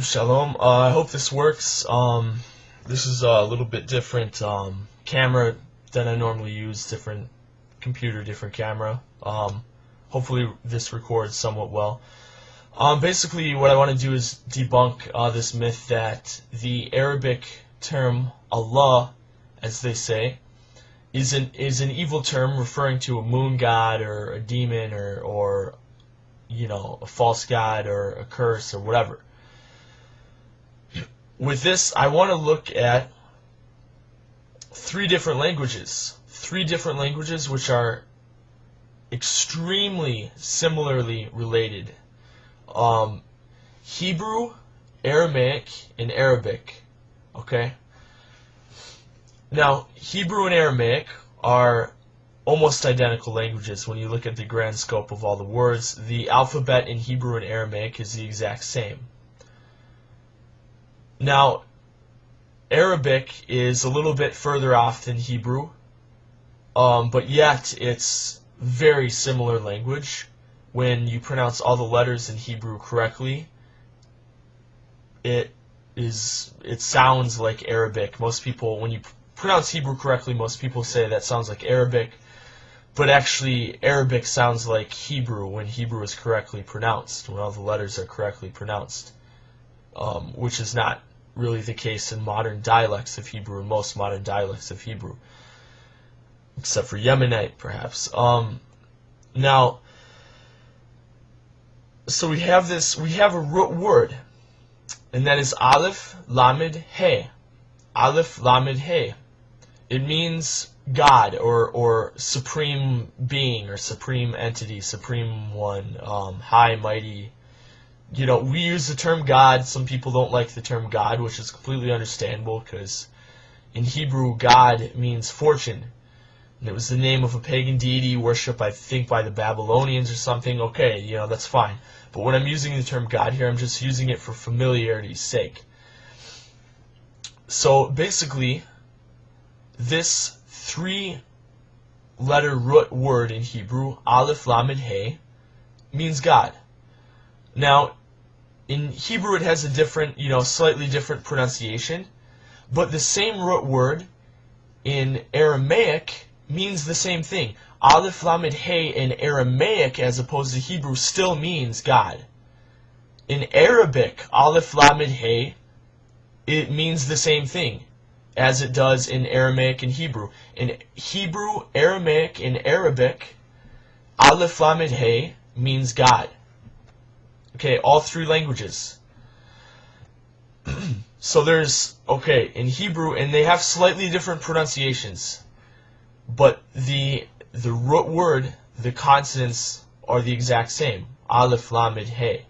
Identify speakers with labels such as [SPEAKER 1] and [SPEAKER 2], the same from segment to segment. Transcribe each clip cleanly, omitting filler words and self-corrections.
[SPEAKER 1] Shalom. I hope this works. This is a little bit different camera than I normally use. Different computer, different camera. Hopefully this records somewhat well. Basically, what I want to do is debunk this myth that the Arabic term Allah, as they say, is an evil term referring to a moon god or a demon or you know, a false god or a curse or whatever. With this, I want to look at three different languages which are extremely similarly related. Hebrew, Aramaic, and Arabic. Okay? Now, Hebrew and Aramaic are almost identical languages when you look at the grand scope of all the words. The alphabet in Hebrew and Aramaic is the exact same. Now, Arabic is a little bit further off than Hebrew, but yet it's very similar language. When you pronounce all the letters in Hebrew correctly, it sounds like Arabic. Most people, when you pronounce Hebrew correctly, most people say that sounds like Arabic, but actually Arabic sounds like Hebrew when Hebrew is correctly pronounced, when all the letters are correctly pronounced, which is not really the case in modern dialects of Hebrew, and most modern dialects of Hebrew, except for Yemenite, perhaps. Now, so we have a root word, and that is Aleph Lamed He. Aleph Lamed He. It means God, or supreme being, or supreme entity, supreme one, high, mighty. You know, we use the term God. Some people don't like the term God, which is completely understandable, because in Hebrew, God means fortune. And it was the name of a pagan deity worshipped, I think, by the Babylonians or something. Okay, you know, that's fine. But when I'm using the term God here, I'm just using it for familiarity's sake. So, basically, this three-letter root word in Hebrew, Aleph Lamed He, means God. Now, in Hebrew it has a different, slightly different pronunciation, but the same root word in Aramaic means the same thing. Aleph Lamed He in Aramaic, as opposed to Hebrew, still means God. In Arabic, Aleph Lamed He, it means the same thing as it does in Aramaic and Hebrew. In Hebrew, Aramaic, and Arabic, Aleph Lamed He means God. Okay, all three languages. So there's, in Hebrew, and they have slightly different pronunciations, but the root word, the consonants, are the exact same. Aleph Lamed He.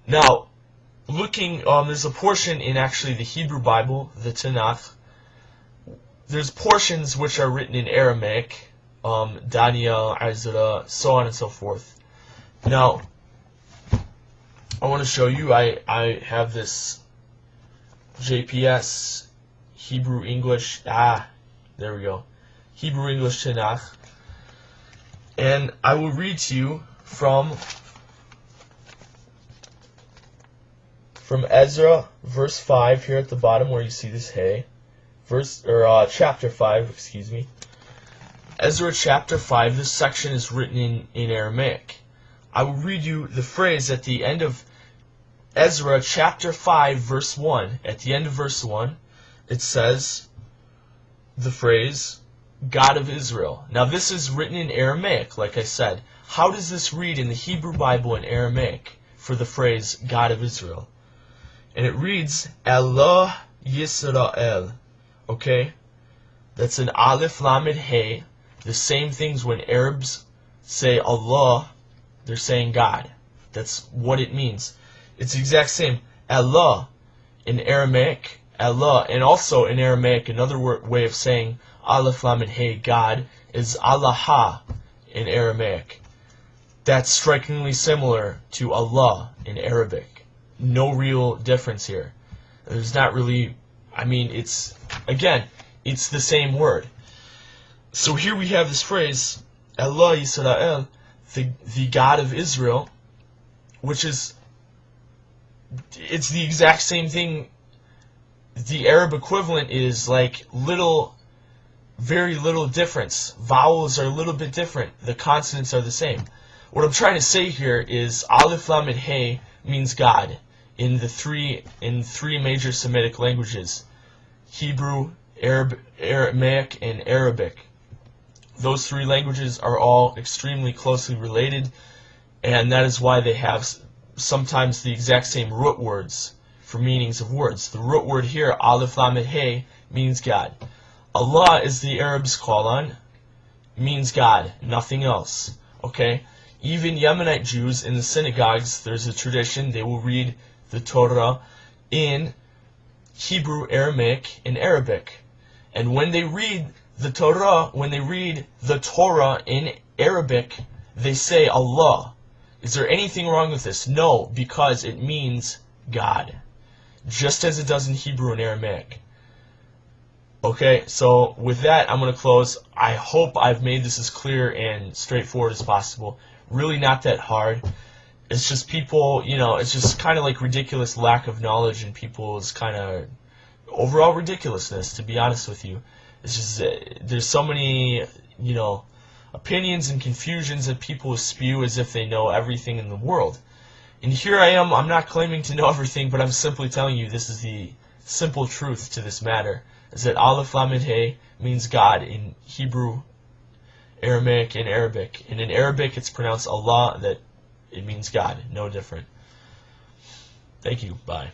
[SPEAKER 1] Now, looking, there's a portion in actually the Hebrew Bible, the Tanakh. There's portions which are written in Aramaic, Daniel, Ezra, so on and so forth. Now, I want to show you, I have this JPS, Hebrew English, there we go, Hebrew English Tanakh, and I will read to you from Ezra, verse 5, here at the bottom where you see this Hey, chapter 5, excuse me. Ezra chapter 5, this section is written in Aramaic. I will read you the phrase at the end of Ezra chapter 5, verse 1. At the end of verse 1, it says the phrase, God of Israel. Now this is written in Aramaic, like I said. How does this read in the Hebrew Bible in Aramaic for the phrase, God of Israel? And it reads, Allah Yisrael. Okay? That's an Aleph Lamed He. The same things when Arabs say Allah, they're saying God. That's what it means. It's the exact same. Allah in Aramaic, Allah, and also in Aramaic, another way of saying Aleph Lamed He, God, is Allah in Aramaic. That's strikingly similar to Allah in Arabic. No real difference here. There's not really, it's the same word. So here we have this phrase, Allah Yisrael, the God of Israel, which is it's the exact same thing. The Arab equivalent is like very little difference. Vowels are a little bit different. The consonants are the same. What I'm trying to say here is Aleph Lamed Hey means God in three major Semitic languages: Hebrew, Aramaic, and Arabic. Those three languages are all extremely closely related, and that is why they have sometimes the exact same root words for meanings of words. The root word here, Aleph Lamed Hey, means God. Allah is the Arabs call on, means God, nothing else. Okay? Even Yemenite Jews in the synagogues, there's a tradition, they will read the Torah in Hebrew, Aramaic, and Arabic. And when they read the Torah, in Arabic, they say Allah. Is there anything wrong with this? No, because it means God, just as it does in Hebrew and Aramaic. Okay, so with that, I'm going to close. I hope I've made this as clear and straightforward as possible. Really not that hard. It's just people, it's just kind of like ridiculous lack of knowledge and people's kind of overall ridiculousness, to be honest with you. It's just, there's so many, opinions and confusions that people spew as if they know everything in the world. And here I am, I'm not claiming to know everything, but I'm simply telling you this is the simple truth to this matter, is that Aleph Lamed Hey means God in Hebrew, Aramaic, and Arabic. And in Arabic it's pronounced Allah, that it means God, no different. Thank you, bye.